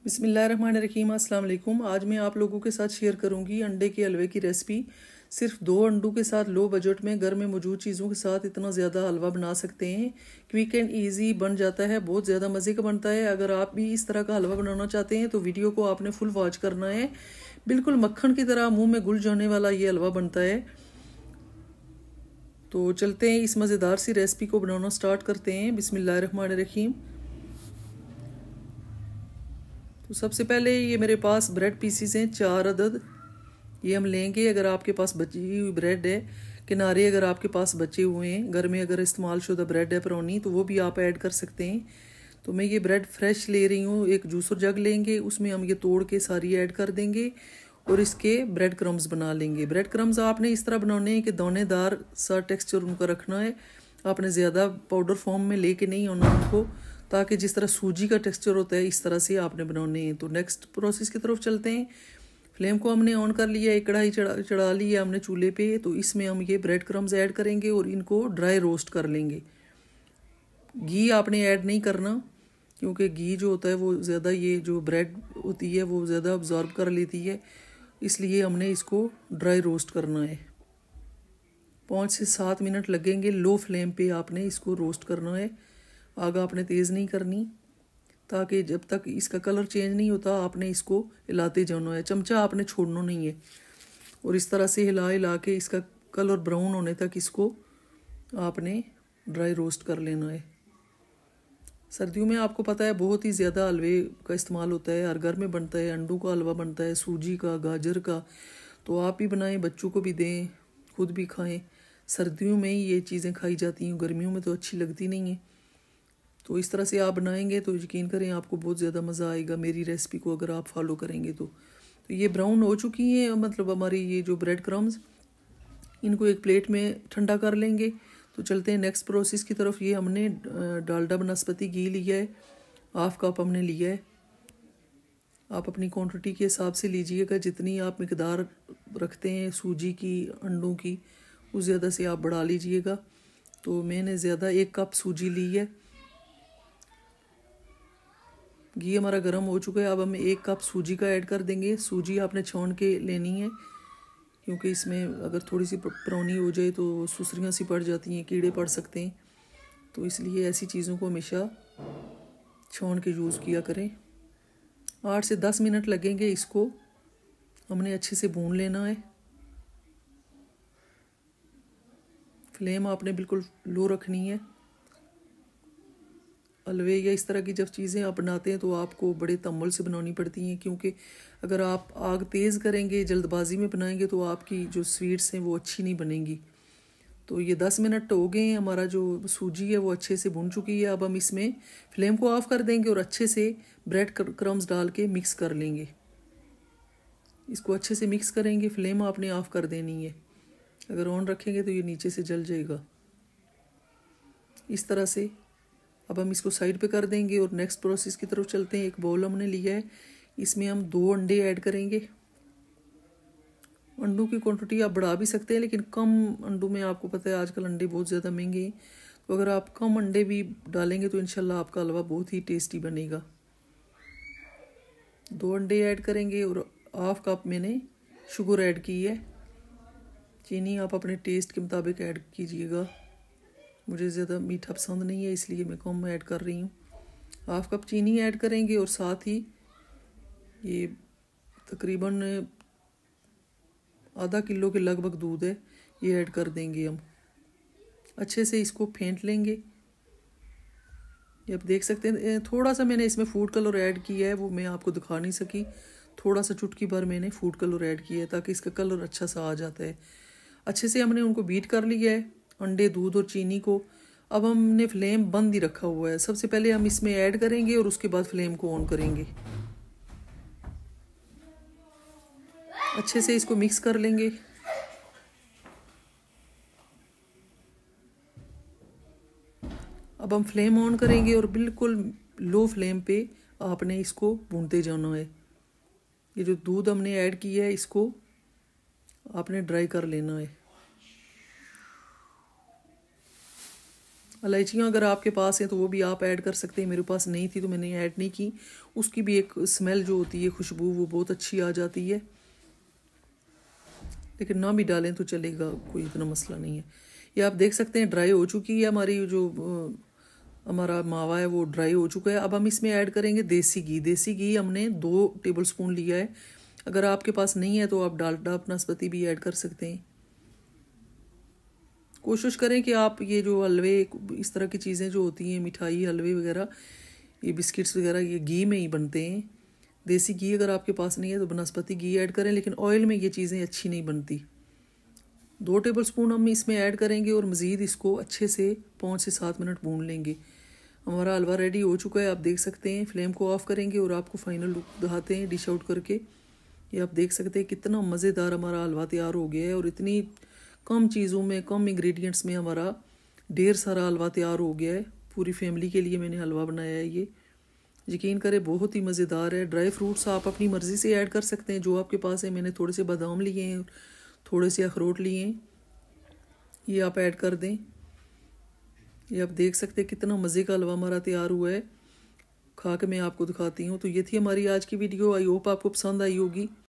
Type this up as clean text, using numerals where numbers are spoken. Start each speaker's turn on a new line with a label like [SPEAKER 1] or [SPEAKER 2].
[SPEAKER 1] बिस्मिल्लाहिर्रहमानिर्रहीम अस्सलाम वालेकुम। आज मैं आप लोगों के साथ शेयर करूंगी अंडे के हलवे की रेसिपी। सिर्फ 2 अंडों के साथ लो बजट में घर में मौजूद चीज़ों के साथ इतना ज़्यादा हलवा बना सकते हैं। क्विक एंड ईजी बन जाता है, बहुत ज़्यादा मज़े का बनता है। अगर आप भी इस तरह का हलवा बनाना चाहते हैं तो वीडियो को आपने फुल वॉच करना है। बिल्कुल मक्खन की तरह मुँह में घुल जाने वाला ये हलवा बनता है। तो चलते हैं इस मज़ेदार सी रेसिपी को बनाना स्टार्ट करते हैं। बिस्मिल्लाहिर्रहमानिर्रहीम। तो सबसे पहले ये मेरे पास ब्रेड पीसीस हैं 4 अदद, ये हम लेंगे। अगर आपके पास बची हुई ब्रेड है, किनारे अगर आपके पास बचे हुए हैं घर में, अगर इस्तेमाल शुदा ब्रेड है पुरानी, तो वो भी आप ऐड कर सकते हैं। तो मैं ये ब्रेड फ्रेश ले रही हूँ। एक जूसर जग लेंगे, उसमें हम ये तोड़ के सारी ऐड कर देंगे और इसके ब्रेड क्रम्स बना लेंगे। ब्रेड क्रम्स आपने इस तरह बनाने हैं कि दानेदार सा टेक्सचर उनका रखना है। आपने ज़्यादा पाउडर फॉर्म में लेके नहीं होना उनको, ताकि जिस तरह सूजी का टेक्सचर होता है इस तरह से आपने बनाने हैं। तो नेक्स्ट प्रोसेस की तरफ चलते हैं। फ्लेम को हमने ऑन कर लिया, एक कढ़ाई चढ़ा ली है हमने चूल्हे पे। तो इसमें हम ये ब्रेड क्रम्स ऐड करेंगे और इनको ड्राई रोस्ट कर लेंगे। घी आपने ऐड नहीं करना, क्योंकि घी जो होता है वो ज़्यादा, ये जो ब्रेड होती है वो ज़्यादा अब्जॉर्ब कर लेती है, इसलिए हमने इसको ड्राई रोस्ट करना है। 5 से 7 मिनट लगेंगे। लो फ्लेम पे आपने इसको रोस्ट करना है, आग आपने तेज़ नहीं करनी, ताकि जब तक इसका कलर चेंज नहीं होता आपने इसको हिलाते जाना है। चमचा आपने छोड़ना नहीं है और इस तरह से हिला हिला के इसका कलर ब्राउन होने तक इसको आपने ड्राई रोस्ट कर लेना है। सर्दियों में आपको पता है बहुत ही ज़्यादा हलवे का इस्तेमाल होता है, हर घर में बनता है। अंडों का हलवा बनता है, सूजी का, गाजर का। तो आप भी बनाएं, बच्चों को भी दें, खुद भी खाएं। सर्दियों में ही ये चीज़ें खाई जाती हैं, गर्मियों में तो अच्छी लगती नहीं है। तो इस तरह से आप बनाएंगे तो यकीन करें आपको बहुत ज़्यादा मज़ा आएगा मेरी रेसिपी को अगर आप फॉलो करेंगे तो। ये ब्राउन हो चुकी हैं, मतलब हमारी ये जो ब्रेड क्रम्स, इनको एक प्लेट में ठंडा कर लेंगे। तो चलते हैं नेक्स्ट प्रोसेस की तरफ। ये हमने डालडा बनस्पति घी लिया है, 1/2 कप हमने लिया है। आप अपनी क्वांटिटी के हिसाब से लीजिएगा, जितनी आप मिकदार रखते हैं सूजी की, अंडों की, उस ज़्यादा से आप बढ़ा लीजिएगा। तो मैंने ज़्यादा 1 कप सूजी ली है। घी हमारा गर्म हो चुका है, अब हम 1 कप सूजी का ऐड कर देंगे। सूजी आपने छान के लेनी है, क्योंकि इसमें अगर थोड़ी सी पुरानी हो जाए तो सुसरियाँ सी पड़ जाती हैं, कीड़े पड़ सकते हैं। तो इसलिए ऐसी चीज़ों को हमेशा छान के यूज़ किया करें। 8 से 10 मिनट लगेंगे, इसको हमने अच्छे से भून लेना है। फ्लेम आपने बिल्कुल लो रखनी है। हलवे या इस तरह की जब चीज़ें आप बनाते हैं तो आपको बड़े तम्मल से बनानी पड़ती हैं, क्योंकि अगर आप आग तेज़ करेंगे, जल्दबाजी में बनाएंगे, तो आपकी जो स्वीट्स हैं वो अच्छी नहीं बनेंगी। तो ये 10 मिनट हो गए हैं, हमारा जो सूजी है वो अच्छे से भुन चुकी है। अब हम इसमें फ्लेम को ऑफ कर देंगे और अच्छे से ब्रेड क्रम्स डाल के मिक्स कर लेंगे। इसको अच्छे से मिक्स करेंगे। फ्लेम आपने ऑफ कर देनी है, अगर ऑन रखेंगे तो ये नीचे से जल जाएगा। इस तरह से अब हम इसको साइड पे कर देंगे और नेक्स्ट प्रोसेस की तरफ चलते हैं। एक बाउल हमने लिया है, इसमें हम 2 अंडे ऐड करेंगे। अंडों की क्वांटिटी आप बढ़ा भी सकते हैं, लेकिन कम अंडों में आपको पता है आजकल अंडे बहुत ज़्यादा महंगे हैं, तो अगर आप कम अंडे भी डालेंगे तो इंशाल्लाह आपका हलवा बहुत ही टेस्टी बनेगा। 2 अंडे ऐड करेंगे और 1/2 कप मैंने शुगर ऐड की है। चीनी आप अपने टेस्ट के मुताबिक ऐड कीजिएगा। मुझे ज़्यादा मीठा पसंद नहीं है, इसलिए मैं कम ऐड कर रही हूँ। 1/2 कप चीनी ऐड करेंगे और साथ ही ये तकरीबन आधा किलो के लगभग दूध है, ये ऐड कर देंगे हम। अच्छे से इसको फेंट लेंगे। ये आप देख सकते हैं थोड़ा सा मैंने इसमें फूड कलर ऐड किया है, वो मैं आपको दिखा नहीं सकी। थोड़ा सा चुटकी भर मैंने फूड कलर ऐड किया है, ताकि इसका कलर अच्छा सा आ जाता है। अच्छे से हमने उनको बीट कर लिया है, अंडे, दूध और चीनी को। अब हमने फ्लेम बंद ही रखा हुआ है। सबसे पहले हम इसमें ऐड करेंगे और उसके बाद फ्लेम को ऑन करेंगे। अच्छे से इसको मिक्स कर लेंगे। अब हम फ्लेम ऑन करेंगे और बिल्कुल लो फ्लेम पे आपने इसको भूनते जाना है। ये जो दूध हमने ऐड किया है इसको आपने ड्राई कर लेना है। इलायचियाँ अगर आपके पास हैं तो वो भी आप ऐड कर सकते हैं। मेरे पास नहीं थी तो मैंने ऐड नहीं की। उसकी भी एक स्मेल जो होती है, खुशबू, वो बहुत अच्छी आ जाती है। लेकिन ना भी डालें तो चलेगा, कोई इतना मसला नहीं है। ये आप देख सकते हैं ड्राई हो चुकी है हमारी जो हमारा मावा है, वो ड्राई हो चुका है। अब हम इसमें ऐड करेंगे देसी घी। देसी घी हमने 2 टेबल स्पून लिया है। अगर आपके पास नहीं है तो आप डालडा, नाशपाती भी ऐड कर सकते हैं। कोशिश करें कि आप ये जो हलवे, इस तरह की चीज़ें जो होती हैं, मिठाई, हलवे वगैरह, ये बिस्किट्स वगैरह, ये घी में ही बनते हैं। देसी घी अगर आपके पास नहीं है तो बनस्पति घी ऐड करें, लेकिन ऑयल में ये चीज़ें अच्छी नहीं बनती। 2 टेबल स्पून हम इसमें ऐड करेंगे और मज़ीद इसको अच्छे से 5 से 7 मिनट भून लेंगे। हमारा हलवा रेडी हो चुका है, आप देख सकते हैं। फ्लेम को ऑफ करेंगे और आपको फाइनल लुक दिखाते हैं डिश आउट करके। ये आप देख सकते हैं कितना मज़ेदार हमारा हलवा तैयार हो गया है, और इतनी कम चीज़ों में, कम इंग्रेडिएंट्स में हमारा ढेर सारा हलवा तैयार हो गया है। पूरी फैमिली के लिए मैंने हलवा बनाया है। ये यकीन करें बहुत ही मज़ेदार है। ड्राई फ्रूट्स आप अपनी मर्ज़ी से ऐड कर सकते हैं, जो आपके पास है। मैंने थोड़े से बादाम लिए हैं, थोड़े से अखरोट लिए हैं, ये आप ऐड कर दें। ये आप देख सकते हैं कितना मज़े का हलवा हमारा तैयार हुआ है। खा के मैं आपको दिखाती हूँ। तो ये थी हमारी आज की वीडियो। आई होप आपको पसंद आई होगी।